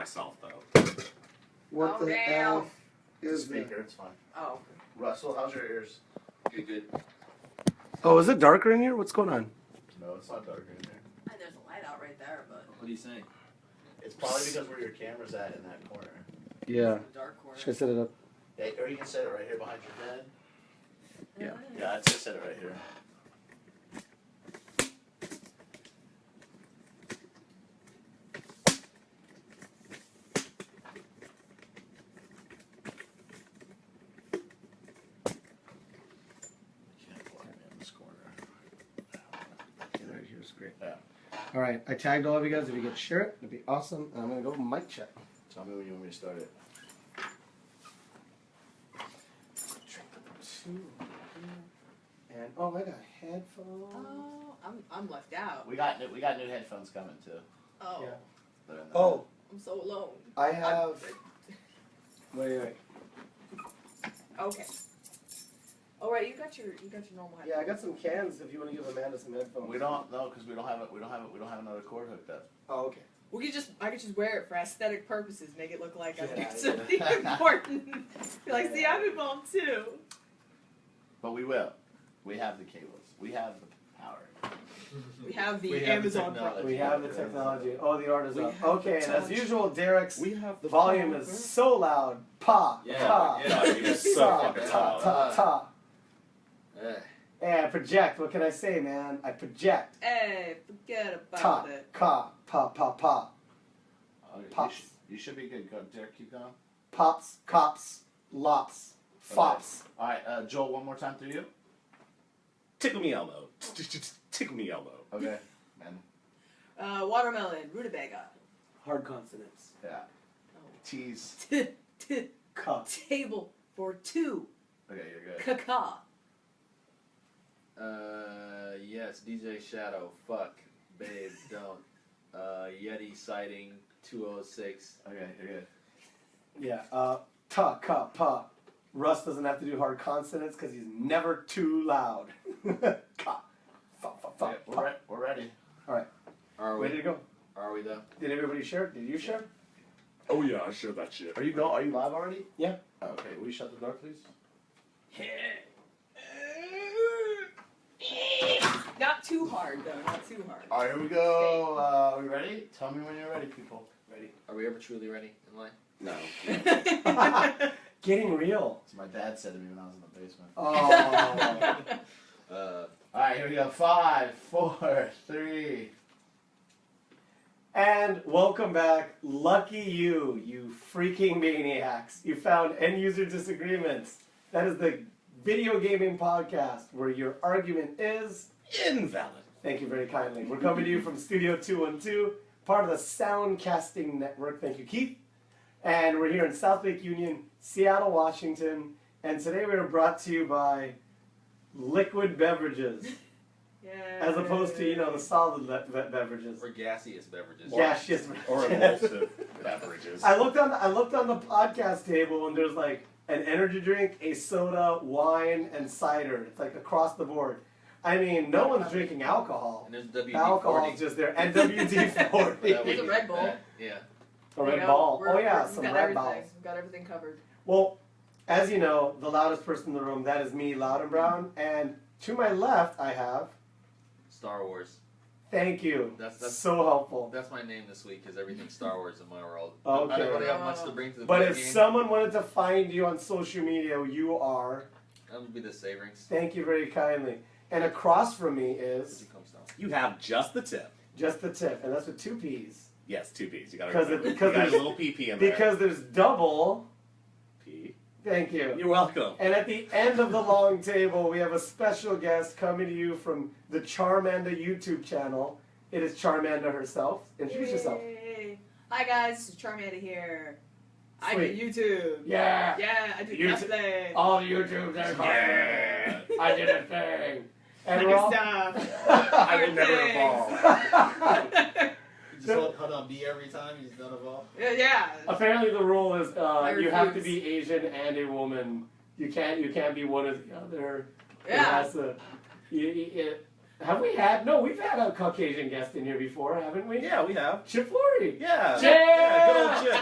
myself though. What the damn. F is Speaker, it's fine. Oh. Russell, how's your ears? Good. Oh, is it darker in here? What's going on? No, it's not darker in there. And there's a light out right there, but What are you saying? It's probably because where your camera's at in that corner. Yeah. it's a dark corner. Should I set it up? Yeah, or you can set it right here behind your bed. Yeah. Yeah, I'd just set it right here. Right here is great. Yeah. All right, I tagged all of you guys. If you could share it, it'd be awesome. And I'm gonna go mic check. Tell me when you want me to start it. And oh, I got headphones. Oh, I'm left out. We got new headphones coming too. Oh, Yeah. They're in the- Oh, I'm so alone. I have. Wait. Okay. All right, you got your normal headphones. Yeah, I got some cans. If you want to give Amanda some headphones. We don't know because we don't have another cord hooked up. Oh, okay. I could just wear it for aesthetic purposes, make it look like I'm Get doing outta something important. Be like, see, I'm involved too. But we will. We have the cables. We have the power. We have the We have the Amazon technology. Prime. We have the technology. Oh, the art is We up. have Okay, and as the usual, Derek's We have the volume power. is so loud. Pa, Yeah, pa, yeah. God, you're so ta, fucking ta, loud. ta, ta. Eh. Hey, I project. What can I say, man? I project. Hey, forget Ta, about it. ka, pa, pa, pa. Oh, Pops. you should be good. Go, Derek, keep going. Pops, cops, lops, fops. All right, Joel, one more time through you. Tickle me elbow. Tickle me elbow. Okay, man. Watermelon, rutabaga. Hard consonants. Yeah. Oh. Tease. Cup. Table for two. Okay, you're good. Caca. Yes, DJ Shadow, fuck, babe, don't. Yeti sighting 206. Okay, you're good. Yeah. Ta, ka, pa. Russ doesn't have to do hard consonants because he's never too loud. Ka. Fa, fa, fa, Okay, pa. we're ready. Are we? Ready to go? Are we though? Did everybody share? Did you share? Oh yeah, I share that shit. Are you live already? Yeah. Oh, okay, will you shut the door, please? Not too hard though, not too hard. All right, here we go. Are we ready? Tell me when you're ready, people. Ready? Are we ever truly ready in life? No. Getting real. So my dad said to me when I was in the basement. Oh. All right, here we go. 5, 4, 3. And welcome back. Lucky you, you freaking maniacs. You found User Disagreements. That is the video gaming podcast where your argument is Invalid. Thank you very kindly. We're coming to you from Studio 212, part of the Soundcasting Network. Thank you, Keith. And we're here in South Lake Union, Seattle, Washington. And today we are brought to you by liquid beverages, Yeah. as opposed to, the solid beverages. Or gaseous beverages. Gaseous Or emulsive beverages. I looked on the podcast table and there's like an energy drink, a soda, wine, and cider. It's like across the board. I mean, no one's drinking alcohol. And there's WD-40. Alcohol's just there. And WD-40. There's a Red Bull. Yeah. A Red Bull. Oh yeah, we've some got Red everything. Bulls. We've got everything covered. Well, as you know, the loudest person in the room, that is me, Loud and Brown. And to my left, I have... Star Wars. Thank you. That's so helpful. That's my name this week because everything's Star Wars in my world. Okay. I don't really have much to bring to the But video if game. someone wanted to find you on social media, you are... That would be the Saverings. Thank you very kindly. And across from me Where'd is you come from? You have just the tip. just the tip, and that's with 2 P's. Yes, 2 P's. You gotta 'Cause remember. because You got a there's- little PP in there. Because there's double. P. Thank you. You're welcome. And at the end of the long table, we have a special guest coming to you from the Charmanda YouTube channel. It is Charmanda herself. Introduce yourself. Yay. Hi guys, this is Charmanda here. I do Sweet. YouTube. Yeah. Yeah, I do YouTube- cosplay. All the YouTubes are Yeah. I did a thing. And Like we're a all... stuff. I will never evolve. You just hold on B every time. You just don't evolve. Yeah. Apparently the rule is you have to refuse. be Asian and a woman. You can't be one or the other. It Yeah. has to, have we had? No, we've had a Caucasian guest in here before, haven't we? Yeah, we have. Chip Flory. Yeah. Chip! Yeah, good old Chip.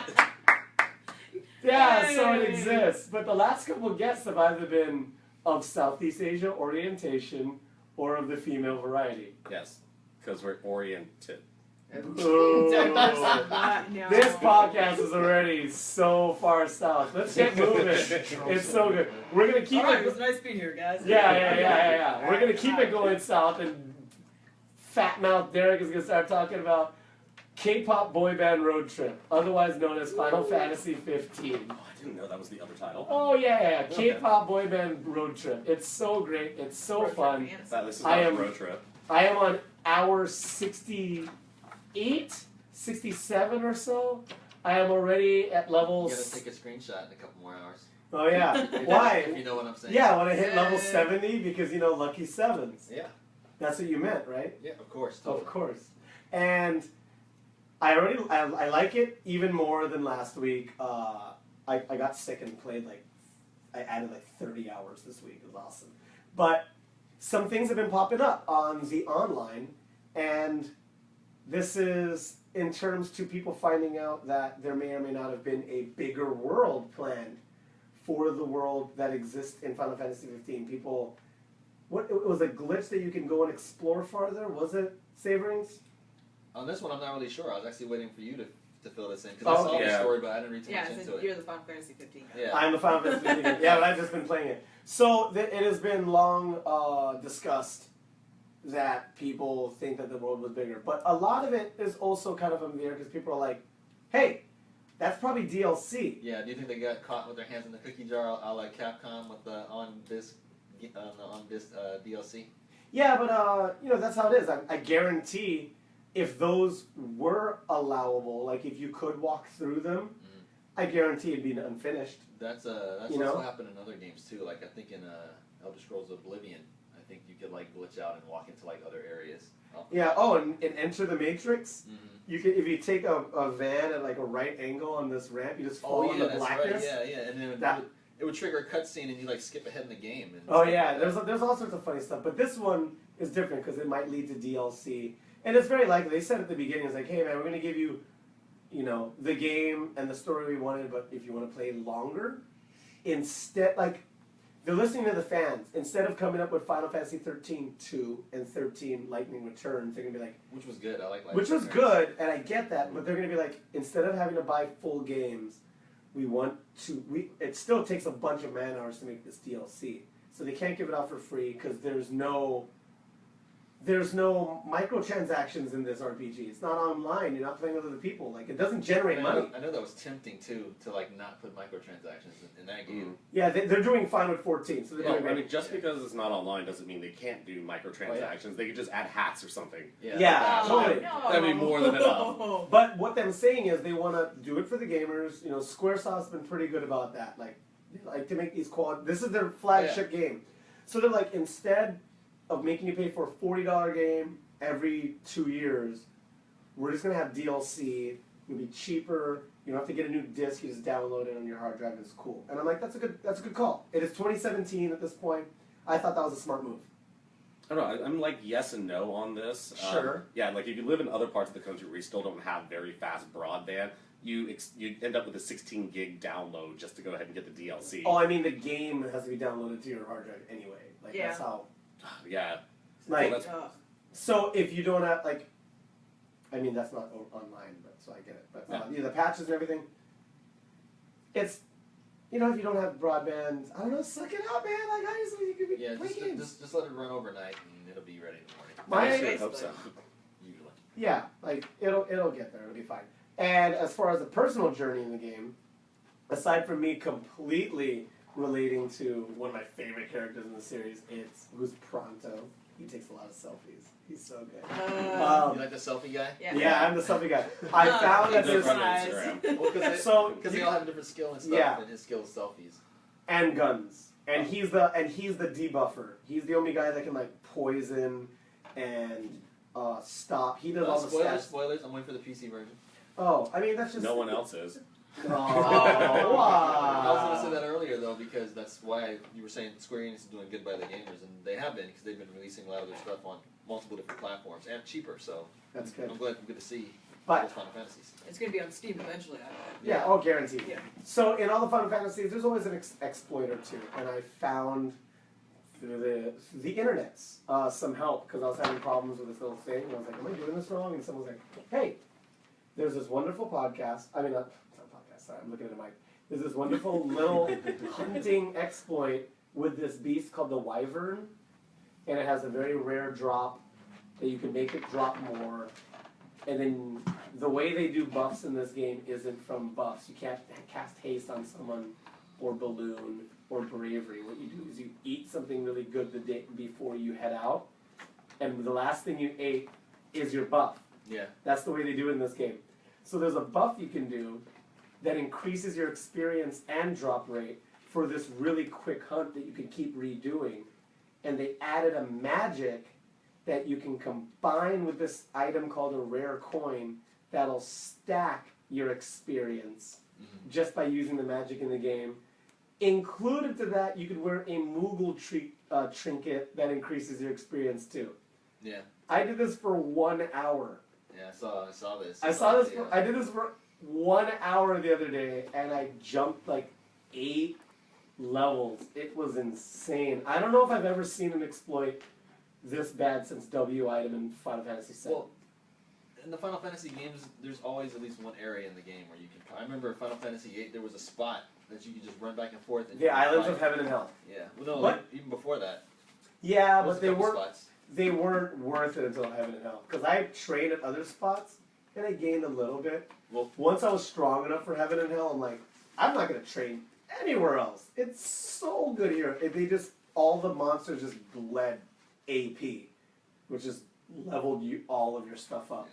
exists, but the last couple of guests have either been of Southeast Asia orientation or of the female variety. Yes, because we're oriented. Ooh. No. This podcast is already so far south. Let's get moving. It's so good. We're gonna keep Alright, it it. was nice being here, guys. Yeah. We're gonna keep it going south, and Fat Mouth Derek is gonna start talking about K-pop boy band road trip, otherwise known as Final Fantasy 15. Oh, I didn't know that was the other title. Oh yeah, Okay. K-pop boy band road trip. It's so great. It's so Road trip fun. fantasy. This is I not am- a road trip. I am on hour 68, 67 or so. I am already at level. You gotta take a screenshot in a couple more hours. Oh yeah. If Why? you know what I'm saying. Yeah, when I hit level Yay. 70, because you know lucky sevens. Yeah. That's what you meant, right? Yeah, of course. Totally. Of course. And I like it even more than last week. I got sick and played I added 30 hours this week. It was awesome. But some things have been popping up on the online, and this is in terms to people finding out that there may or may not have been a bigger world planned for the world that exists in Final Fantasy 15. People, it was a glitch that you can go and explore farther, was it, Saverings? On this one, I'm not really sure. I was actually waiting for you to fill this in because Oh, I saw okay. the story, but I didn't read too Yeah, much so into it. you're the Final Fantasy 15 guy. Yeah. I'm the Final Fantasy 15 guy. Yeah, but I've just been playing it. So it has been long discussed that people think that the world was bigger. But a lot of it is also kind of in the air because people are like, hey, that's probably DLC. Yeah. Do you think they got caught with their hands in the cookie jar, a la Capcom with the on this DLC? Yeah, but that's how it is. I guarantee if those were allowable, like if you could walk through them, I guarantee it'd be unfinished. That's You know? also happened in other games too. Like I think in Elder Scrolls Oblivion, I think you could glitch out and walk into other areas. Yeah. Oh, and Enter the Matrix. Mm-hmm. You can, if you take a van at a right angle on this ramp, you just fall in the that's blackness. right. Yeah, and then it would trigger a cutscene and you skip ahead in the game. And Oh stuff yeah, like that. there's all sorts of funny stuff, but this one is different because it might lead to DLC, and it's very likely. They said at the beginning, it's like, hey man, we're gonna give you, the game and the story we wanted, but if you want to play longer, instead, they're listening to the fans. Instead of coming up with Final Fantasy 13-2 and 13 Lightning Returns, they're gonna be like, Which was good. I like which was good, and I get that, but they're gonna be like, instead of having to buy full games, it still takes a bunch of man hours to make this DLC. So they can't give it out for free because there's no microtransactions in this RPG. It's not online. You're not playing with other people. It doesn't generate money. I know that was tempting too to not put microtransactions in that game. Yeah, they're doing fine with 14. So they're Well, doing I mean, just because it's not online doesn't mean they can't do microtransactions. They could just add hats or something. Yeah, Oh, totally. no. That'd be more than enough. But what they're saying is they want to do it for the gamers. Squaresoft's been pretty good about that. They like to make these this is their flagship game. So they're like, instead of making you pay for a $40 game every 2 years, we're just gonna have DLC. It'll be cheaper. You don't have to get a new disc. You just download it on your hard drive. And it's cool. And I'm like, that's a good call. It is 2017 at this point. I thought that was a smart move. I don't know. I'm yes and no on this. Sure. Yeah, if you live in other parts of the country where you still don't have very fast broadband, you end up with a 16 gig download just to go ahead and get the DLC. Oh, I mean, the game has to be downloaded to your hard drive anyway. Yeah. That's how. Yeah. Like, Well, that's- so if you don't have I mean that's not online, but so I get it. But the patches and everything. It's, if you don't have broadband, I don't know, suck it out, man. Obviously you could play games. Just let it run overnight and it'll be ready in the morning. My- I sure hope so. Usually. Yeah, it'll get there. It'll be fine. And as far as the personal journey in the game, aside from me completely relating to one of my favorite characters in the series, who's Pronto. He takes a lot of selfies. He's so good. You like the selfie guy? Yeah, I'm the selfie guy. I found that They're there's on Instagram. Well, because So, they all have a different skill and stuff, Yeah. and his skill is selfies. and guns, and he's the debuffer. He's the only guy that can poison and stop. He does all the stats. Spoilers. I'm waiting for the PC version. Oh, I mean that's just No one else is. Oh, I was wow. going to say that earlier though, because that's why you were saying Square Enix is doing good by the gamers, and they have been because they've been releasing a lot of their stuff on multiple different platforms and cheaper. So That's good. I'm glad to see But Those Final Fantasies. It's gonna be on Steam eventually, I bet. yeah, oh, guaranteed. Yeah. So in all the Final Fantasies, there's always an exploit or two, and I found through the internets some help because I was having problems with this little thing, and I was like, "Am I doing this wrong?" And someone was like, "Hey, there's this wonderful podcast. I mean, not podcast. Sorry, I'm looking at the mic. There's this wonderful little hunting exploit with this beast called the Wyvern, and it has a very rare drop that you can make it drop more." And then the way they do buffs in this game isn't from buffs. You can't cast haste on someone or balloon or bravery. What you do is you eat something really good the day before you head out, and the last thing you ate is your buff. Yeah. That's the way they do it in this game. So there's a buff you can do that increases your experience and drop rate for this really quick hunt that you can keep redoing. And they added a magic that you can combine with this item called a rare coin that'll stack your experience just by using the magic in the game. Included to that, you could wear a Moogle trinket that increases your experience too. Yeah. I did this for 1 hour. Yeah, I saw this. I did this for 1 hour the other day, and I jumped like 8 levels. It was insane. I don't know if I've ever seen an exploit this bad since W item in Final Fantasy VII. Well, in the Final Fantasy games, there's always at least one area in the game where you can. I remember in Final Fantasy VIII, there was a spot that you could just run back and forth. And The Islands of Heaven and Hell. Yeah. Well, no, But- even before that. Yeah, there was but a they couple weren't. spots. They weren't worth it until Heaven and Hell. Because I trained at other spots, and I gained a little bit. Well- Once I was strong enough for Heaven and Hell, I'm like, I'm not going to train anywhere else. It's so good here. They just, all the monsters just bled AP, which just leveled you all of your stuff up.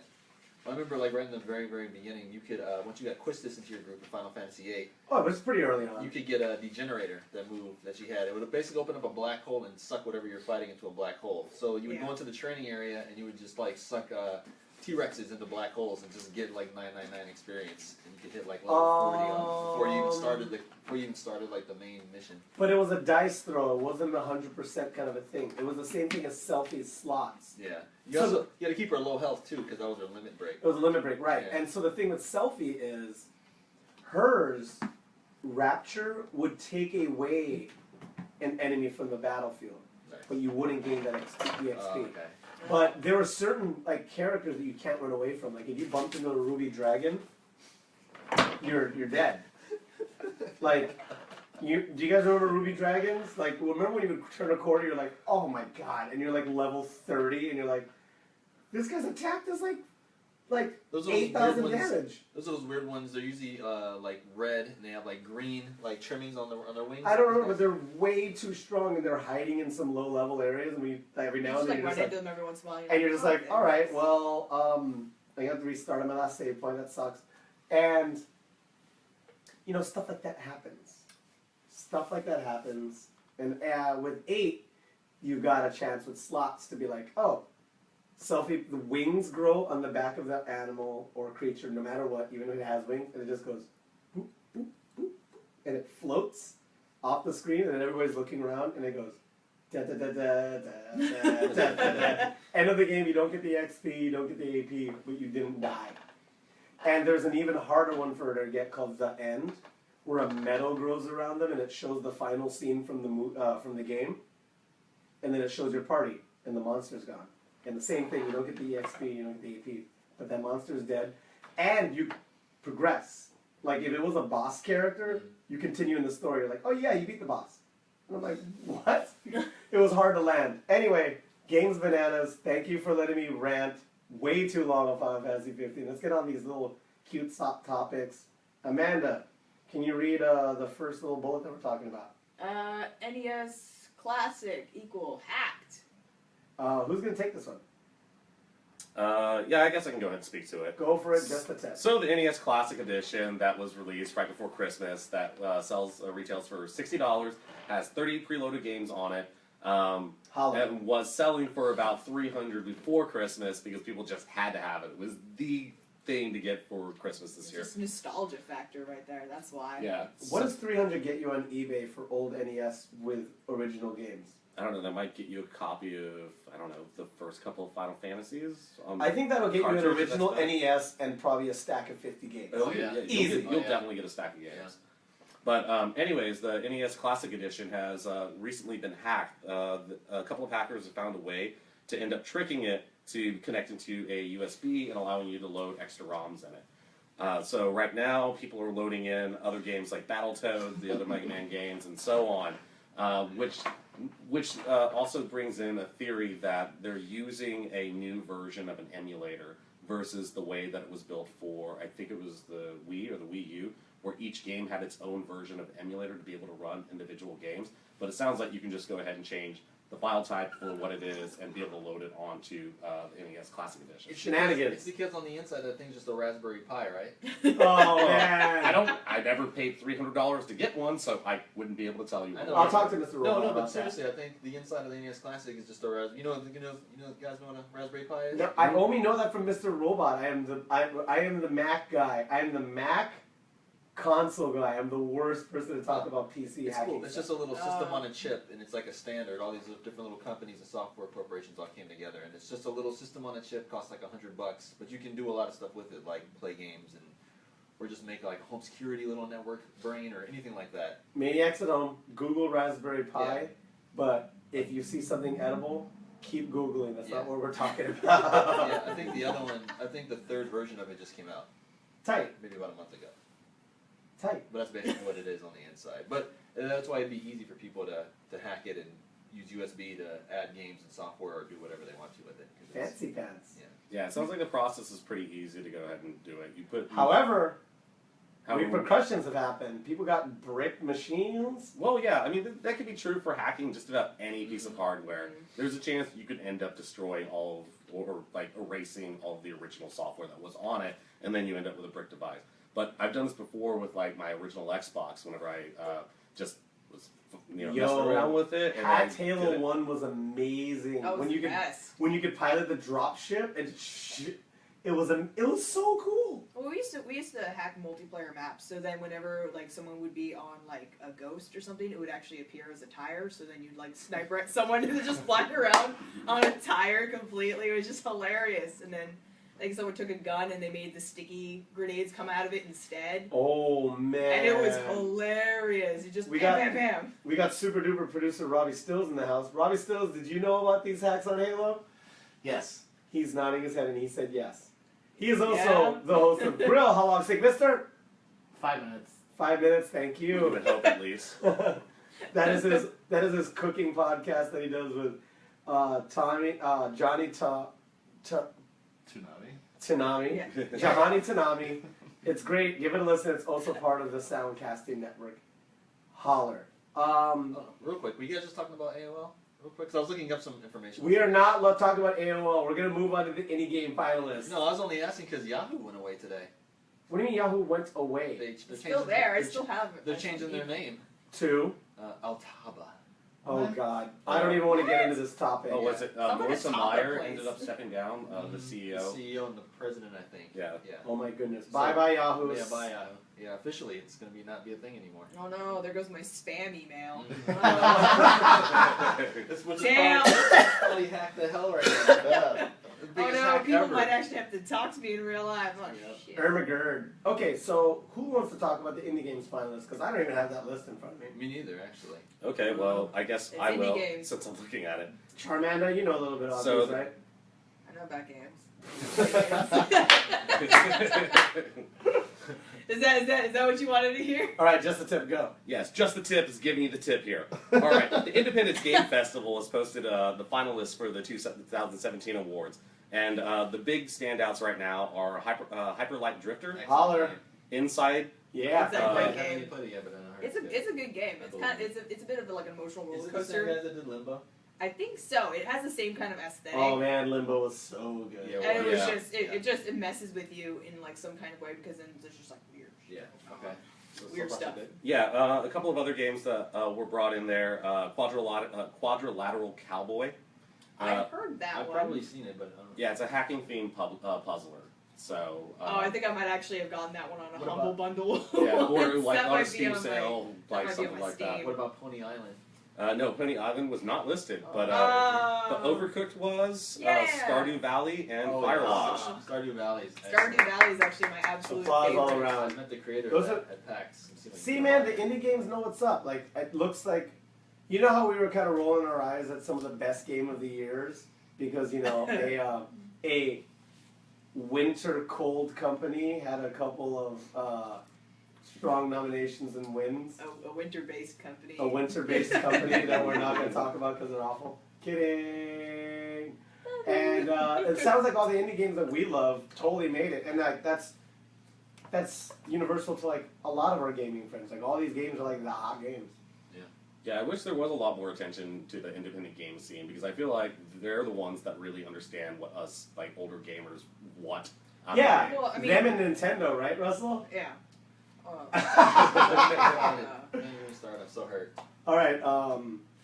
I remember, like, right in the very, very beginning, you could, once you got Quistis into your group in Final Fantasy VIII, Oh, but it's pretty early on. you could get a Degenerator, that move that you had. It would basically open up a black hole and suck whatever you're fighting into a black hole. So you would go into the training area and you would just, like, suck T-Rexes into black holes and just get, like, 999 experience. And you could hit, like, level 40 on before you even started, like, the main mission. But it was a dice throw. It wasn't 100% kind of a thing. It was the same thing as Selfie's slots. Yeah. So You had to keep her low health, too, because that was her limit break. It was a limit break, right. Yeah. And so the thing with Selfie is, hers, Rapture, would take away an enemy from the battlefield. Nice. But you wouldn't gain that EXP. Oh, okay. But there were certain like characters that you can't run away from. Like if you bumped into a Ruby Dragon, you're dead. Like, do you guys remember Ruby Dragons? Like, remember when you would turn a corner, you're like, oh my god, and you're like level 30, and you're like, this guy's attack does like Those are 8,000 weird ones. damage. Those are those weird ones. They're usually like red, and they have like green like trimmings on their wings. I don't remember, but they're way too strong, and they're hiding in some low level areas, and every You now just and then like you're run just like, into them every once in a while. and you're just like, "Oh, all right, there well, I got to restart on my last save point. That sucks. And you know, stuff like that happens. Stuff like that happens. And with 8, you got a chance with slots to be like, oh, Selfie, the wings grow on the back of that animal or creature, no matter what, even if it has wings, and it just goes boop, boop, boop, boop, and it floats off the screen, and then everybody's looking around, and it goes da da da da da da da da da. End of the game, you don't get the XP, you don't get the AP, but you didn't die. And there's an even harder one for her to get called The End, where a meadow grows around them, and it shows the final scene from the game, and then it shows your party, and the monster's gone. And the same thing, you don't get the EXP, you don't get the AP, but that monster is dead, and you progress. Like, if it was a boss character, you continue in the story, you're like, oh yeah, you beat the boss. And I'm like, what? It was hard to land. Anyway, game's bananas. Thank you for letting me rant way too long on Final Fantasy 15. Let's get on these little cute topics. Amanda, can you read the first little bullet that we're talking about? NES Classic equal hacked. Who's going to take this one? Yeah, I guess I can go ahead and speak to it. Go for it, just a test. So the NES Classic Edition that was released right before Christmas, that retails for $60, has 30 preloaded games on it, and was selling for about $300 before Christmas because people just had to have it. It was the thing to get for Christmas this It's year. just nostalgia factor right there. That's why. Yeah. What does $300 get you on eBay for old NES with original games? I don't know, that might get you a copy of, I don't know, the first couple of Final Fantasies. I think that'll get you an cartridge, original that's NES and probably a stack of 50 games. Oh, yeah. Easy. You'll definitely get a stack of games. Yeah. But anyways, the NES Classic Edition has recently been hacked. A couple of hackers have found a way to end up tricking it to connect into a USB and allowing you to load extra ROMs in it. So right now, people are loading in other games like Battletoads, the other Mega Man games, and so on, which also brings in a theory that they're using a new version of an emulator versus the way that it was built for, I think it was the Wii or the Wii U, where each game had its own version of emulator to be able to run individual games. But it sounds like you can just go ahead and change the file type for what it is and be able to load it onto the NES Classic Edition. It's Shenanigans. because on the inside that thing's just a Raspberry Pi, right? Oh, man. I never paid $300 to get one, so I wouldn't be able to tell you. I know. I'll talk to Mr. Robot No, about but that. seriously, I think the inside of the NES Classic is just a Raspberry. You guys know what a Raspberry Pi is? No, I only know that from Mr. Robot. I am the Mac guy. I am the Mac console guy. I'm the worst person to talk about PC It's hacking. cool. It's just a little system on a chip, and it's like a standard. All these different little companies and software corporations all came together, and it's just a little system on a chip. Costs like $100, but you can do a lot of stuff with it, like play games or just make like a home security little network brain or anything like that. Maniacs at home, Google Raspberry Pi, Yeah. but if you see something edible, keep Googling. That's not Yeah. what we're talking about. Yeah, I think the other one. I think the third version of it just came out Tight, maybe about a month ago. tight. But that's basically what it is on the inside. But that's why it'd be easy for people to hack it and use USB to add games and software or do whatever they want to with it. 'Cause it's- Fancy pants. Yeah. Yeah, it sounds like the process is pretty easy to go ahead and do it. However, However, repercussions have happened. People got brick machines. well, yeah, I mean, that could be true for hacking just about any piece of hardware. There's a chance you could end up destroying all of, or like erasing all of the original software that was on it, and then you end up with a brick device. But I've done this before with like my original Xbox whenever I just was messing around with it. And Hacked I did Halo it. 1 was amazing. That was the best. When you could pilot the drop ship and it was so cool. Well, we used to hack multiplayer maps, so then whenever like someone would be on like a ghost or something, it would actually appear as a tire. So then you'd like sniper at someone and just fly around on a tire completely. It was just hilarious. And then like someone took a gun and they made the sticky grenades come out of it instead. Oh man! And it was hilarious. You just bam, bam. We got super duper producer Robbie Stills in the house. Robbie Stills, did you know about these hacks on Halo? Yes. He's nodding his head and he said yes. He is also Yeah. the host of Grill. How long? Sick, Mister? 5 minutes. 5 minutes. Thank You you. would hope at least. that is his cooking podcast that he does with Johnny Tsunami. Tanami. Yeah. Johnny Tanami. It's great. Give it a listen. It's also part of the Soundcasting Network. Holler. Oh, real quick, were you guys just talking about AOL? Real quick, because I was looking up some information. We are not talking about AOL. We're going to move on to the Indie Game finalists. No, I was only asking because Yahoo went away today. What do you mean Yahoo went away? They're It's still changing- there. I they're still have it. They're changing their name. To? Altaba. Oh, What? God. I don't even want to get into this topic. Oh, was it Someone Melissa at Taco Meyer Place. ended up stepping down, the CEO? The CEO and the president, I think. Yeah. Yeah. Oh, my goodness. So- Bye-bye, Yahoo. Yeah, bye Yahoo. Yeah, officially, it's going to be not be a thing anymore. Oh no, there goes my spam email. This was Damn. probably hacked the hell right now. Yeah. The Oh biggest no, hack people ever. might actually have to talk to me in real life. Oh Yep. shit. Ermagerd. Okay, so who wants to talk about the Indie Games finalists? Because I don't even have that list in front of me. Me neither, actually. Okay, well, I guess It's I indie will, games. since I'm looking at it. Charmanda, you know a little bit about So- these, right? I know about games. Is that what you wanted to hear? All right, just a tip, go. Yes, just the tip is giving you the tip here. All right, the Independence Game Festival has posted the finalists for the 2017 awards, and the big standouts right now are Hyper Light Drifter, Excellent Holler. game. Inside. Yeah. It's a I great haven't game. even played it yet, but I know It's a good game. It's kind of, it's a bit of like an emotional roller Is it the same coaster. guys that did Limbo? I think so. It has the same kind of aesthetic. Oh, man, Limbo was so good. Yeah, And it was Yeah. just it messes with you in like some kind of way because then there's just like weird Yeah, okay. So Weird far, so stuff. good. Yeah, a couple of other games that were brought in there. Quadrilateral Cowboy. I've heard that I've one. probably seen it, but I don't know. Yeah, it's a hacking themed puzzler. So. Oh, I think I might actually have gotten that one on a What Humble about- Bundle. Yeah, or like That on a might be Steam on my- sale, that like might be something on my like that. Steam. What about Pony Island? No, Pony Island was not listed, but Overcooked was, Yeah. Stardew Valley, and Oh, Firewatch. Stardew Valley is Stardew Valley is actually my absolute Applause favorite. all I around. met the creator Those of are- that at PAX. See, man, the indie games know what's up. Like, it looks like, you know how we were kind of rolling our eyes at some of the best game of the years because a winter cold company had a couple of strong nominations and wins. A winter-based company. A winter-based company that we're not going to talk about because they're awful. Kidding. And it sounds like all the indie games that we love totally made it, and like that's universal to like a lot of our gaming friends. Like all these games are like the hot games. Yeah, I wish there was a lot more attention to the independent game scene because I feel like they're the ones that really understand what us, like, older gamers want. out of Yeah, the game. Well, I mean- them and Nintendo, right, Russell? Yeah. Don't even start. I'm so hurt. All right.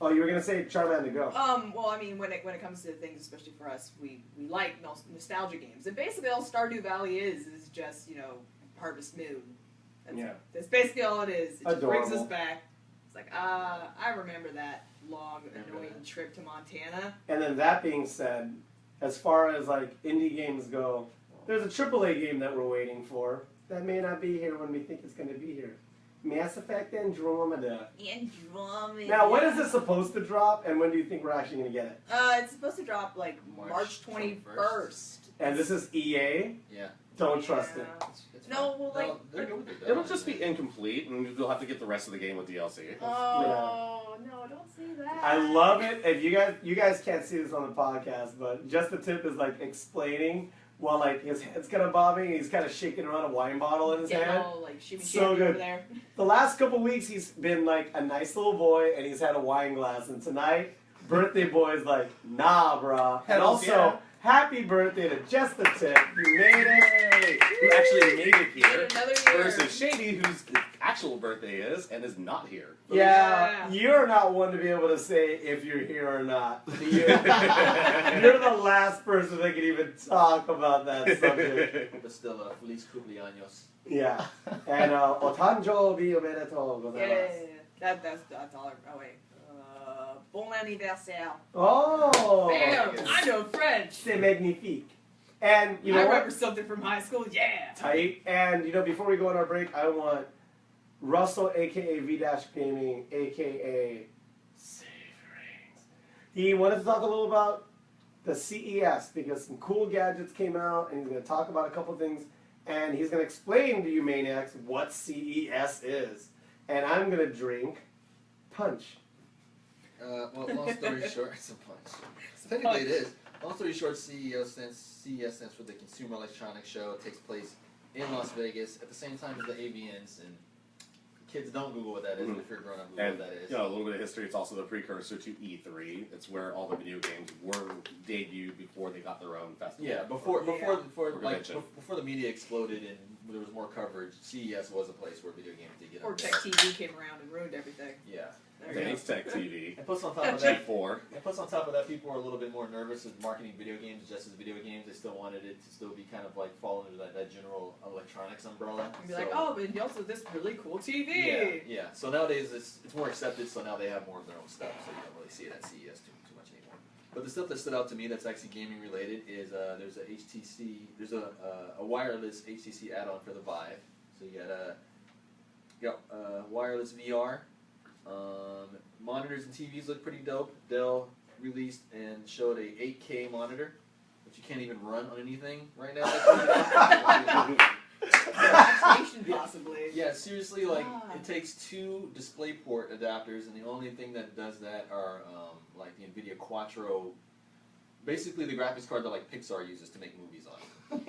Oh, you were gonna say Charmanda, go. Well, I mean, when it comes to things, especially for us, we like nostalgia games, and basically all Stardew Valley is just Harvest Moon. That's basically all it is. It just brings us Adorable. back. It's like I remember that long, annoying trip to Montana. And then that being said, as far as like indie games go, there's a AAA game that we're waiting for that may not be here when we think it's going to be here. Mass Effect Andromeda. Andromeda. Now, when is this supposed to drop, and when do you think we're actually going to get it? It's supposed to drop like March 21st. And this is EA? Yeah. Don't trust it. It's No, fine. well, like- they're good with it. It'll just be incomplete, and you'll have to get the rest of the game with DLC. Oh no! Don't say that. I love it. If you guys can't see this on the podcast, but Just the Tip is like explaining while like his head's kind of bobbing, he's kind of shaking around a wine bottle in his hand. all like shimmy So good. over there. The last couple weeks, he's been like a nice little boy, and he's had a wine glass. And tonight, birthday boy's like, nah, brah. And Hells also, yeah. happy birthday to Just the Tip. You made it. Who actually made it here Another year. versus Shady, whose actual birthday is and is not here. Yeah, you're not one to be able to say if you're here or not. You're the last person that can even talk about that subject. But still, feliz cumpleaños. Yeah. And otanjoubi omedetou Yeah, gozaimasu. that's all. Oh wait. Bon anniversaire. Oh. Bam! yes. I know French. C'est magnifique. And you know I what? remember something from high school. Yeah. Tight. And before we go on our break, I want Russell, aka V-Gaming, aka Saverings. He wanted to talk a little about the CES because some cool gadgets came out, and he's going to talk about a couple things, and he's going to explain to you maniacs what CES is. And I'm going to drink punch. Well, long story short, it's a punch. Technically, it is. Long story short, CES stands for the Consumer Electronics Show. It takes place in Las Vegas at the same time as the AVNs. And kids, don't Google what that is. If you're grown up, Google And what that is. a little bit of history. It's also the precursor to E3. It's where all the video games were debuted before they got their own festival. Yeah, before convention. before the media exploded and there was more coverage, CES was a place where video games did get Or up Tech there. TV came around and ruined everything. Yeah. There you go. Thanks, Tech TV. And plus on top of that, G4. people are a little bit more nervous with marketing video games just as video games. They still wanted it to still be kind of like fall under that general electronics umbrella. And be like, oh, but also this really cool TV. Yeah. So nowadays it's more accepted. So now they have more of their own stuff. So you don't really see it at CES too much anymore. But the stuff that stood out to me that's actually gaming related is there's a wireless HTC add-on for the Vive. So you got wireless VR. Monitors and TVs look pretty dope. Dell released and showed a 8K monitor, which you can't even run on anything right now. Station possibly. Yeah, seriously, like Ah. it takes 2 DisplayPort adapters, and the only thing that does that are like the NVIDIA Quattro, basically the graphics card that like Pixar uses to make movies on.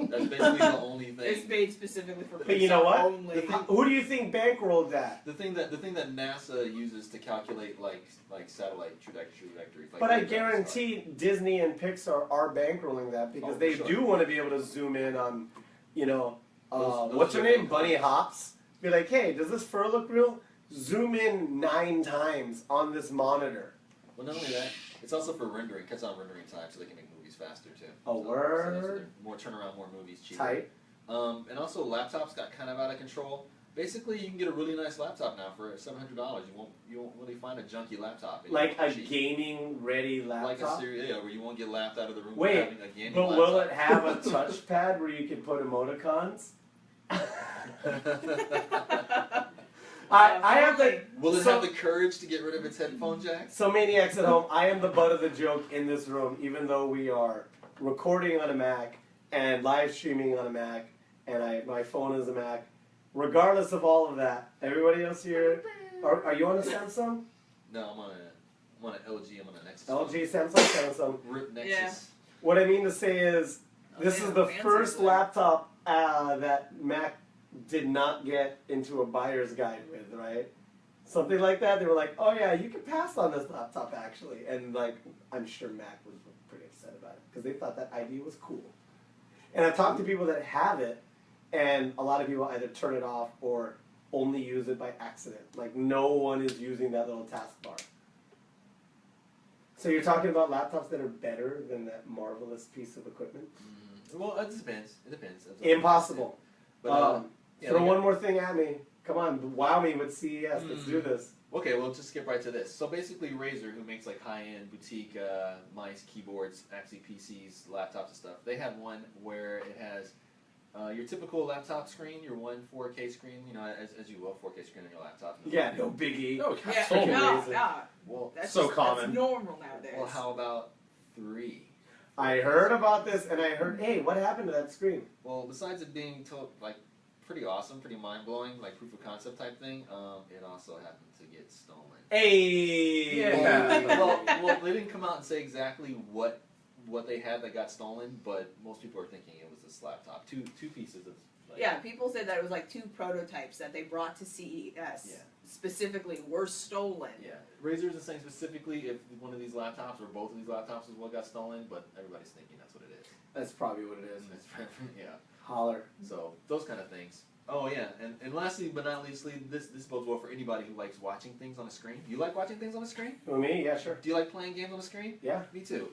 That's basically the only It's thing. made specifically for But you know what? only. Who do you think bankrolled that? The thing that NASA uses to calculate like satellite trajectories. Like But I the graphics guarantee Disney and Pixar are bankrolling that because for they sure. do want to be able to zoom in on, Those what's her are name? big Bunny companies. Hops. Be like, hey, does this fur look real? Zoom in 9 times on this monitor. Well, not only that, it's also for rendering, cuts down rendering time so they can make movies faster too. Oh, So word. they're more turnaround, more movies cheaper. Tight. And also laptops got kind of out of control. Basically, you can get a really nice laptop now for $700. You won't really find a junky laptop. Like a gaming ready Like laptop? a serious, where you won't get laughed out of the room for Wait, having a gaming but laptop. will it have a touchpad where you can put emoticons? I have the. Will it so- have the courage to get rid of its headphone jacks? So maniacs at home, I am the butt of the joke in this room, even though we are recording on a Mac and live streaming on a Mac, and my phone is a Mac. Regardless of all of that, everybody else here, are you on a Samsung? No, I'm on an LG. I'm on a Nexus. LG, Samsung. RIP Nexus. Yeah. What I mean to say is, this they is have the fancy first there. laptop that Mac did not get into a buyer's guide with, right? Something like that. They were like, oh yeah, you can pass on this laptop actually. And like, I'm sure Mac was pretty upset about it because they thought that idea was cool. And I've talked to people that have it, and a lot of people either turn it off or only use it by accident. Like no one is using that little taskbar. So you're talking about laptops that are better than that marvelous piece of equipment? Well, it depends. It depends. Impossible. But, yeah, Throw they one got- more thing at me. Come on, wow me with CES. Let's do this. Okay, well, just skip right to this. So basically, Razer, who makes like high-end boutique mice, keyboards, actually PCs, laptops and stuff, they have one where it has your typical laptop screen, your one 4K screen, you know, as you will, 4K screen on your laptop. Yeah, no biggie. No, Yeah, Totally no, amazing. no. Well, That's So just, common. That's normal nowadays. well, how about 3? I heard about this, and I heard, hey, what happened to that screen? Well, besides it being like pretty awesome, pretty mind-blowing, like proof of concept type thing, it also happened to get stolen. Hey! Yeah. Well, they didn't come out and say exactly what they had that got stolen, but most people are thinking it was this laptop. Two pieces of. Like, Yeah, people said that it was like 2 prototypes that they brought to CES specifically were stolen. Yeah, Razer isn't saying specifically if one of these laptops or both of these laptops is what got stolen, but everybody's thinking that's what it is. That's probably what it is. Yeah. Holler. So those kind of things. Oh yeah, and lastly but not leastly, this bodes well for anybody who likes watching things on a screen. Do you like watching things on a screen? For me, yeah, sure. Do you like playing games on a screen? Yeah. Me too.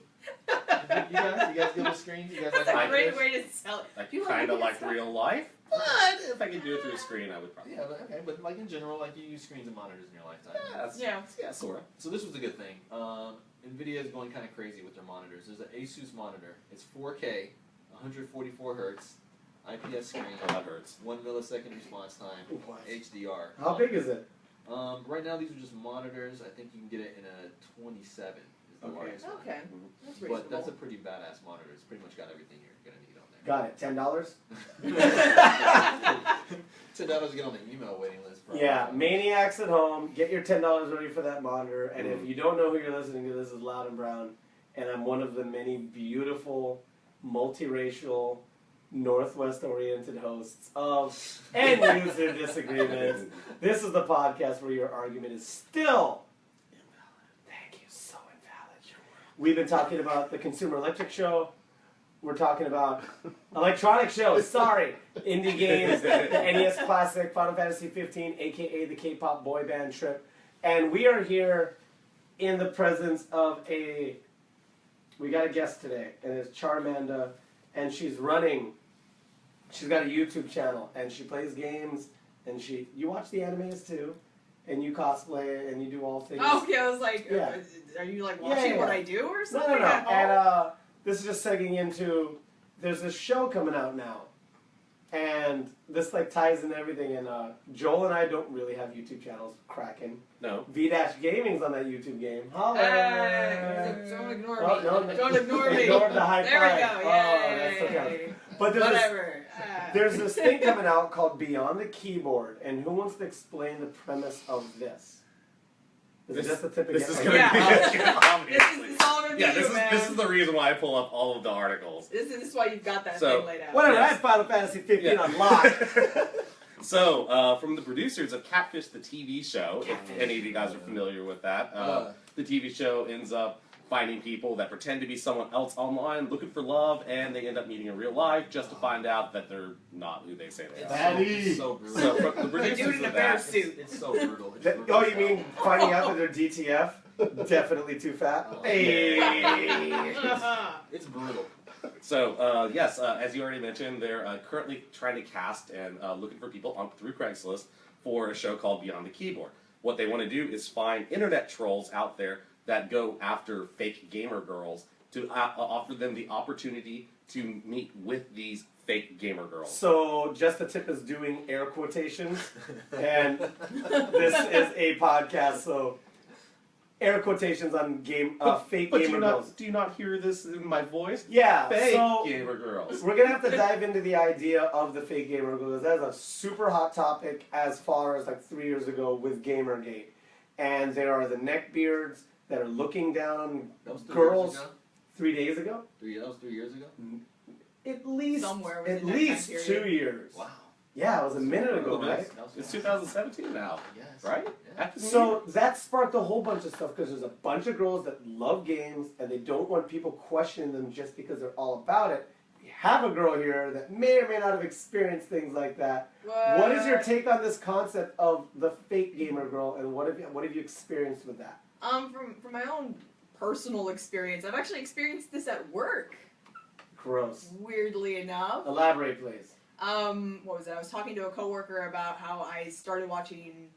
You guys get on a screen? You guys That's like a great this? way to sell it. I People kind of look like at real life, but if I could do it through a screen, I would probably. Yeah, but okay, but like in general, like you use screens and monitors in your lifetime. Yeah. Sort of. So this was a good thing. Nvidia is going kind of crazy with their monitors. There's an Asus monitor. It's 4K, 144 hertz, IPS screen, Oh, that hurts. 1 millisecond response time, What? HDR. How big is it? Right now these are just monitors. I think you can get it in a 27. Is the Okay. largest one. Okay, that's reasonable. But that's a pretty badass monitor. It's pretty much got everything you're gonna need on there. Got it. $10? $10 to get on the email waiting list. Probably. Yeah, maniacs at home, get your $10 ready for that monitor. And if you don't know who you're listening to, this is Loud and Brown, and I'm one of the many beautiful, multiracial, Northwest-oriented hosts of and User Disagreements. This is the podcast where your argument is still invalid. Thank you, so invalid. We've been talking about the Consumer Electric Show. We're talking about electronic shows, sorry. Indie games, the NES Classic, Final Fantasy 15, aka the K-pop boy band trip. And we are here in the presence of we got a guest today, and it's Charmanda, and she's got a YouTube channel, and she plays games, and you watch the animes too, and you cosplay, and you do all things. Okay, I was like, Yeah. are you like watching what I do or something? No. at home? And this is just segueing into, there's this show coming out now. And this like ties in everything. And Joel and I don't really have YouTube channels cracking. No. V-Gaming's on that YouTube game. Holler! Don't ignore Oh, me. no, Don't ignore me. Ignore the high There five. we go. Oh, that's so Yay. good. But Whatever. there's this thing coming out called Beyond the Keyboard. And who wants to explain the premise of this? Is This- this the tip of This is get- going to Yeah. be obviously. This is all gonna be Yeah, you, man. this is the reason why I pull up all of the articles. This is why you've got that So, thing laid out. Whatever, Yes. I have Final Fantasy 15 Yeah. on lock. So, from the producers of Catfish, the TV show, if any of you guys are familiar with that, the TV show ends up finding people that pretend to be someone else online, looking for love, and they end up meeting in real life just to find out that they're not who they say they are. It's so brutal. So, from the They do it producers in a of bear that, suit. It's so brutal. It's That- brutal. oh, you mean finding out that they're DTF? Definitely too fat. Oh. Hey. It's brutal. So, yes, as you already mentioned, they're currently trying to cast and looking for people through Craigslist for a show called Beyond the Keyboard. What they want to do is find internet trolls out there that go after fake gamer girls to offer them the opportunity to meet with these fake gamer girls. So, Just the Tip is doing air quotations, and this is a podcast, so air quotations on fake gamer girls. Do you not hear this in my voice? Yeah, Fake so gamer girls. we're going to have to dive into the idea of the fake gamer girls. That is a super hot topic as far as like 3 years ago with Gamergate. And there are the neckbeards that are looking down That was 3 girls years ago? 3 days ago. That was 3 years ago? At least, Somewhere within at that least time 2 period. years. Wow. Yeah, it was a minute ago, That right? was- It's 2017 now, Yes. right? Yeah. After the So that sparked a whole bunch of stuff because there's a bunch of girls that love games and they don't want people questioning them just because they're all about it. We have a girl here that may or may not have experienced things like that. What is your take on this concept of the fake gamer girl, and what have you experienced with that? From my own personal experience, I've actually experienced this at work. Gross. Weirdly enough. Elaborate, please. What was it? I was talking to a coworker about how I started watching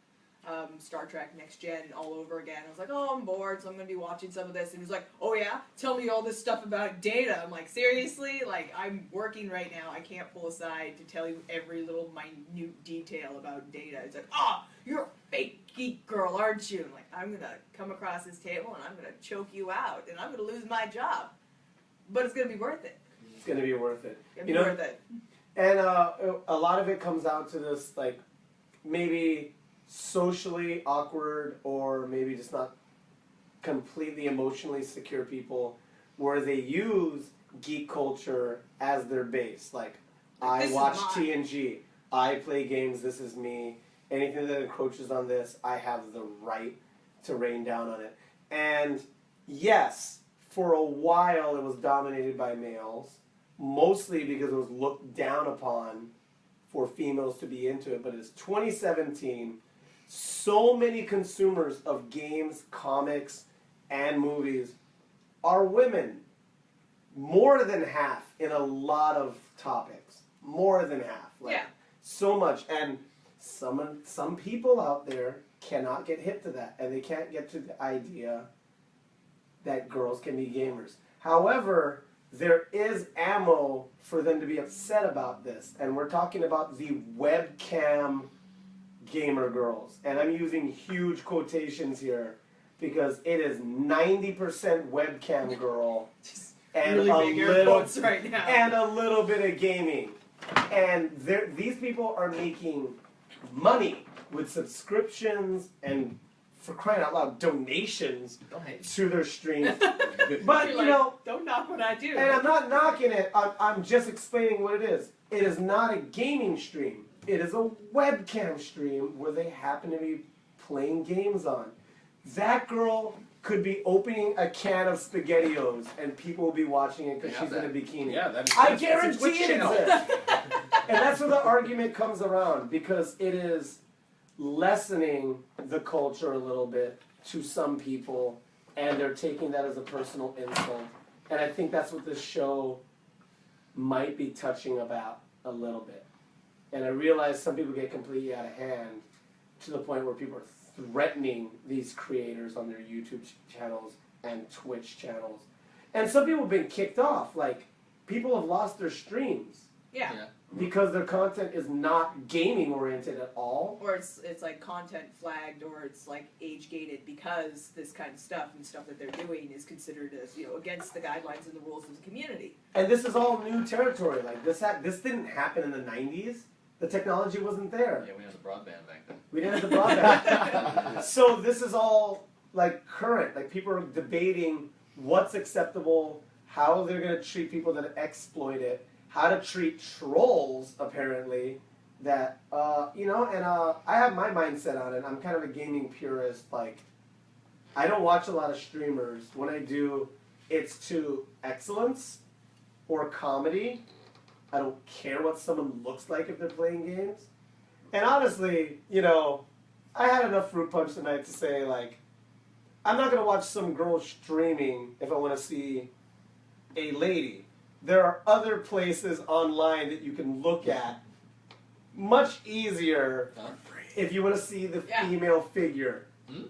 Star Trek Next Gen all over again. I was like, oh, I'm bored, so I'm going to be watching some of this. And he's like, oh yeah? Tell me all this stuff about data. I'm like, seriously? Like, I'm working right now. I can't pull aside to tell you every little minute detail about data. It's like, oh, you're a fake geek girl, aren't you? I'm like, I'm going to come across this table and I'm going to choke you out and I'm going to lose my job. But it's going to be worth it. It's going to be worth it. It's going to be worth it. And a lot of it comes out to this, like, maybe socially awkward or maybe just not completely emotionally secure people where they use geek culture as their base. Like, I This is watch mine. TNG, I play games, this is me. Anything that encroaches on this, I have the right to rain down on it. And yes, for a while it was dominated by males, mostly because it was looked down upon for females to be into it. But it's 2017. So many consumers of games, comics, and movies are women. More than half in a lot of topics. More than half. Like, Yeah. So much. And some people out there cannot get hip to that. And they can't get to the idea that girls can be gamers. However, there is ammo for them to be upset about this. And we're talking about the webcam gamer girls. And I'm using huge quotations here because it is 90% webcam girl and Really a big air little quotes right now. and a little bit of gaming. And these people are making money with subscriptions and, for crying out loud, donations Don't hate. to their streams. But, You're you like, know, don't knock what I do. and I'm not knocking it, I'm just explaining what it is. It is not a gaming stream. It is a webcam stream where they happen to be playing games on. That girl could be opening a can of SpaghettiOs and people will be watching it because They have she's in a that. bikini. Yeah, that is. I it's a guarantee Twitch it channel. exists. And that's where the argument comes around because it is lessening the culture a little bit to some people and they're taking that as a personal insult. And I think that's what this show might be touching about a little bit. And I realize some people get completely out of hand to the point where people are threatening these creators on their YouTube channels and Twitch channels. And some people have been kicked off. Like, people have lost their streams yeah. because their content is not gaming oriented at all. Or it's like content flagged, or it's like age gated because this kind of stuff and stuff that they're doing is considered as against the guidelines and the rules of the community. And this is all new territory. Like, this didn't happen in the 90s. The technology wasn't there. Yeah, we had the broadband back then. We didn't have the broadband. So this is all like current. Like, people are debating what's acceptable, how they're going to treat people that exploit it, how to treat trolls, apparently, that, and I have my mindset on it. I'm kind of a gaming purist. Like, I don't watch a lot of streamers. When I do, it's to excellence or comedy. I don't care what someone looks like if they're playing games. And honestly, I had enough fruit punch tonight to say, like, I'm not going to watch some girl streaming if I want to see a lady. there are other places online that you can look at much easier Huh? if you want to see the Yeah. female figure. Hmm?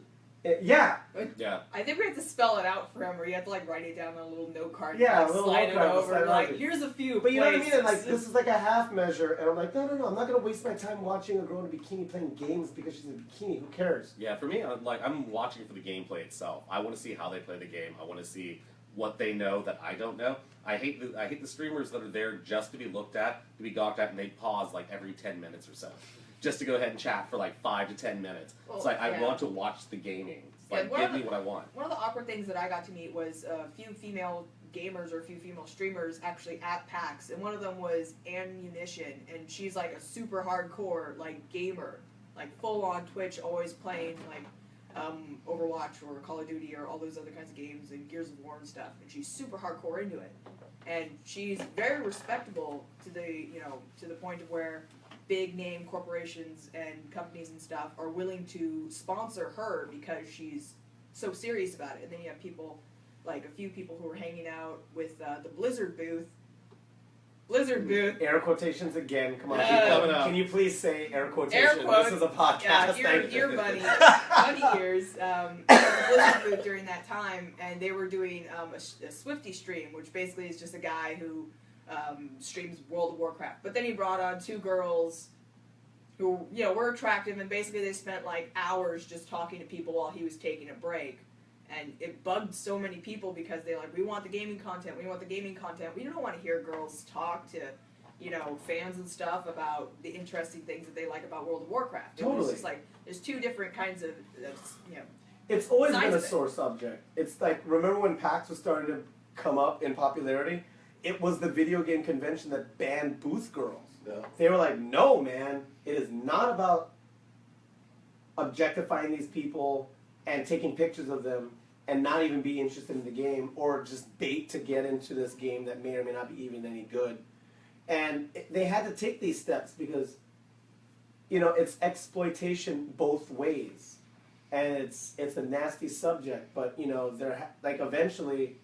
Yeah. Yeah. I think we have to spell it out for him, or you have to like write it down on a little note card. Yeah, and, a little slide note it card, over. slide it Like, over. here's a few. But you know what I mean? places. And like, this is like a half measure, and I'm like, no, I'm not gonna waste my time watching a girl in a bikini playing games because she's in a bikini. Who cares? Yeah, for me, I'm watching for the gameplay itself. I want to see how they play the game. I want to see what they know that I don't know. I hate the streamers that are there just to be looked at, to be gawked at, and they pause like every 10 minutes or so, just to go ahead and chat for like 5 to 10 minutes. Well, It's like I yeah. want to watch the gaming. It's like one give of me what I want. One of the awkward things that I got to meet was a few female gamers or a few female streamers actually at PAX, and one of them was Ammunition, and she's like a super hardcore like gamer, like full on Twitch, always playing like Overwatch or Call of Duty or all those other kinds of games and Gears of War and stuff, and she's super hardcore into it, and she's very respectable to the point of where big name corporations and companies and stuff are willing to sponsor her because she's so serious about it. And then you have people, like a few people who were hanging out with the Blizzard booth. Air quotations again. Come on, Yeah. keep coming Up. Can you please say air quotations? quotes. This is a podcast. Yeah, Thank ear you. bunny, bunny ears. At the Blizzard booth during that time, and they were doing a Swifty stream, which basically is just a guy who streams World of Warcraft. But then he brought on two girls who were attractive, and basically they spent like hours just talking to people while he was taking a break. And it bugged so many people because they're like, we want the gaming content, we want the gaming content. We don't want to hear girls talk to, fans and stuff about the interesting things that they like about World of Warcraft. It was Totally. just like, there's two different kinds of, It's always sides been a of it. sore subject. It's like, remember when PAX was starting to come up in popularity? It was the video game convention that banned booth girls. Yeah. They were like, no, man, it is not about objectifying these people and taking pictures of them and not even be interested in the game, or just bait to get into this game that may or may not be even any good. And they had to take these steps because, it's exploitation both ways. And it's a nasty subject, but, eventually,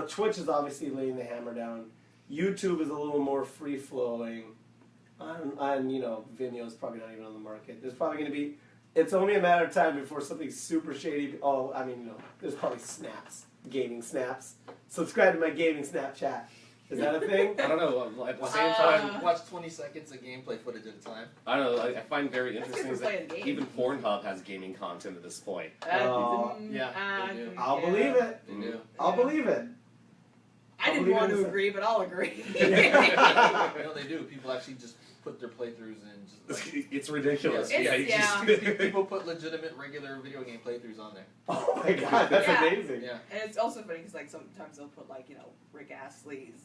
Twitch is obviously laying the hammer down. YouTube is a little more free-flowing. And Vimeo's probably not even on the market. There's probably going to be... It's only a matter of time before something super shady... there's probably snaps. Gaming snaps. Subscribe to my gaming Snapchat. Is that a thing? I don't know. At the same Uh, time, Watch 20 seconds of gameplay footage at a time. I don't know. I find very That's interesting good is for playing that the game. even Pornhub has gaming content at this point. Yeah, they do. I'll believe it. They do. I'll believe it. I didn't believe want it to is a- agree, but I'll agree. They do. People actually just put their playthroughs in. Just like, It's ridiculous. It's- yeah. people put legitimate, regular video game playthroughs on there. Oh my god, that's Yeah. amazing. Yeah. And it's also funny because like sometimes they'll put like Rick Astley's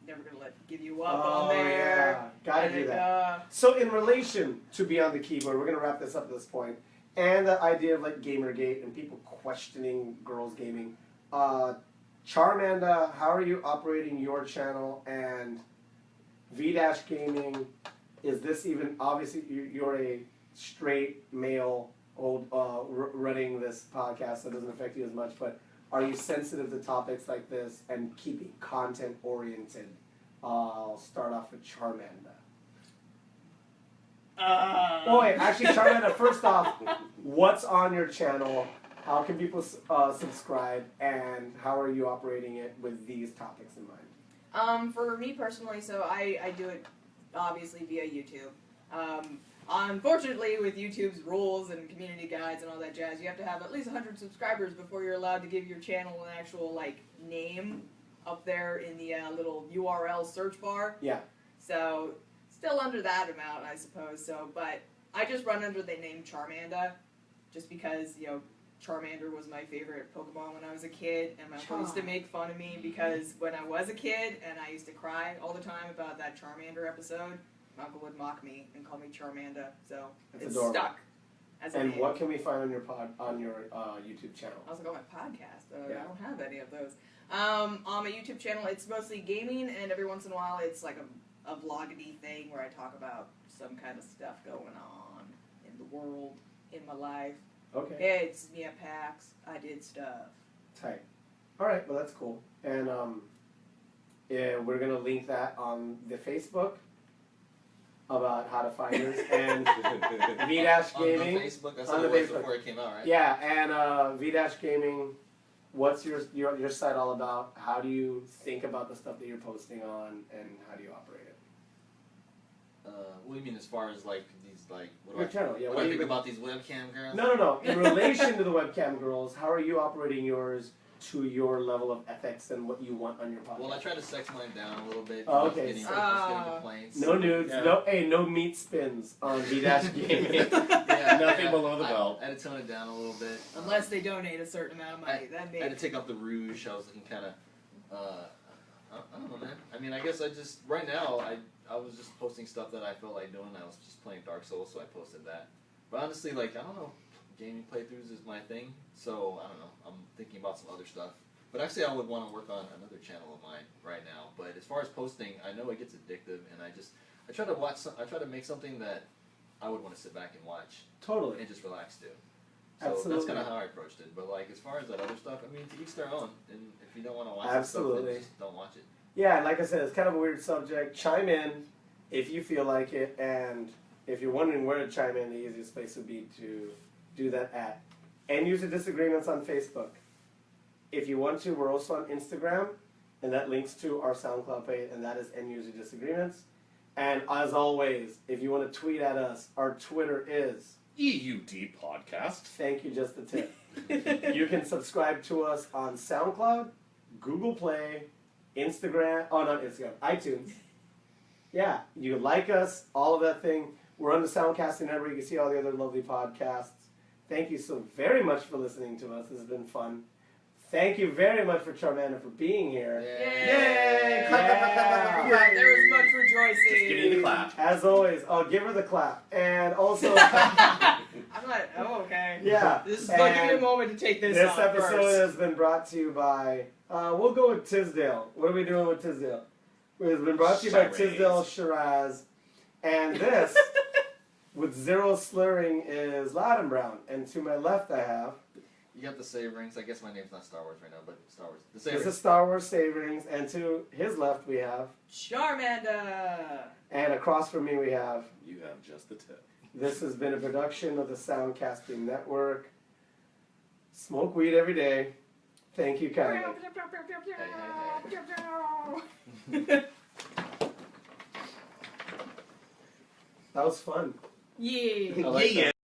never gonna give you up on there. Yeah. Gotta And do then, that. So in relation to Beyond the Keyboard, we're gonna wrap this up at this point, and the idea of like Gamergate and people questioning girls gaming. Charmanda, how are you operating your channel? And V-Dash Gaming, is this even, obviously you're a straight male running this podcast, so it doesn't affect you as much, but are you sensitive to topics like this and keeping content oriented? I'll start off with Charmanda. Oh wait, actually Charmanda, first off, what's on your channel? How can people subscribe, and how are you operating it with these topics in mind? For me personally, so I do it obviously via YouTube. Unfortunately, with YouTube's rules and community guides and all that jazz, you have to have at least 100 subscribers before you're allowed to give your channel an actual name up there in the little URL search bar. Yeah. So still under that amount, I suppose. So, but I just run under the name Charmanda, just because Charmander was my favorite Pokemon when I was a kid, and my uncle used to make fun of me because when I was a kid and I used to cry all the time about that Charmander episode, my uncle would mock me and call me Charmanda. So That's it's adorable. stuck as a And name. what can we find on your YouTube channel? I was like, oh, my podcast. Yeah. I don't have any of those. On my YouTube channel, it's mostly gaming, and every once in a while, it's like a vloggy thing where I talk about some kind of stuff going on in the world, in my life. Okay. Yeah, it's me at PAX. I did stuff. Tight. All right. Well, that's cool. And we're gonna link that on the Facebook about how to find us and V-Dash Gaming. On the Facebook, that's On how the it was Facebook. before it came out, right? Yeah, and V-Dash Gaming. What's your site all about? How do you think about the stuff that you're posting on, and how do you operate it? What do you mean as far as like these like what do Your channel, yeah. what what do do I you think about these webcam girls? No. In relation to the webcam girls, how are you operating yours to your level of ethics and what you want on your podcast? Well, I try to sex mine down a little bit. Oh, okay. Getting, Ah. complaints. No nudes, Yeah. no meat spins on V-Dash Gaming. Yeah, Nothing below the I belt. had to tone it down a little bit. Unless they donate a certain amount of money, then I had to maybe. take off the rouge. I was looking kind of. I don't know, man. I mean, I guess I just right now I was just posting stuff that I felt like doing. I was just playing Dark Souls, so I posted that. But honestly, like I don't know, gaming playthroughs is my thing. So I don't know. I'm thinking about some other stuff. But actually, I would want to work on another channel of mine right now. But as far as posting, I know it gets addictive, and I try to watch. I try to make something that I would want to sit back and watch Totally. and just relax to. So Absolutely. that's kind of how I approached it. But like as far as that other stuff, I mean, to each their own. And if you don't want to watch that stuff, Absolutely. then just don't watch it. Yeah, and like I said, it's kind of a weird subject. Chime in if you feel like it, and if you're wondering where to chime in, the easiest place would be to do that at User Disagreements on Facebook. If you want to, we're also on Instagram, and that links to our SoundCloud page, and that is User Disagreements. And as always, if you want to tweet at us, our Twitter is EUD Podcast. Thank you, just the tip. You can subscribe to us on SoundCloud, Google Play, Instagram, not Instagram, iTunes. Yeah, you like us, all of that thing. We're on the Soundcasting Network. You can see all the other lovely podcasts. Thank you so very much for listening to us. This has been fun. Thank you very much for Charmanda for being here. Yay! Yeah. There was much rejoicing. Just give me the clap. As always, I'll give her the clap. And also, I'm like, oh, okay. yeah. This is like, give me a and moment to take this this off episode first. has been brought to you by, we'll go with Tisdale. What are we doing with Tisdale? It's been brought to you by Shiraz. Tisdale Shiraz. And this, with zero slurring, is Latin Brown. And to my left I have, You got the save rings. I guess my name's not Star Wars right now, but Star Wars. The this save is rings. Star Wars Saverings. And to his left we have, Charmanda. and across from me we have, You have just the tip. this has been a production of the Soundcasting Network. Smoke weed every day. Thank you kindly. That was fun. Yeah. I like that.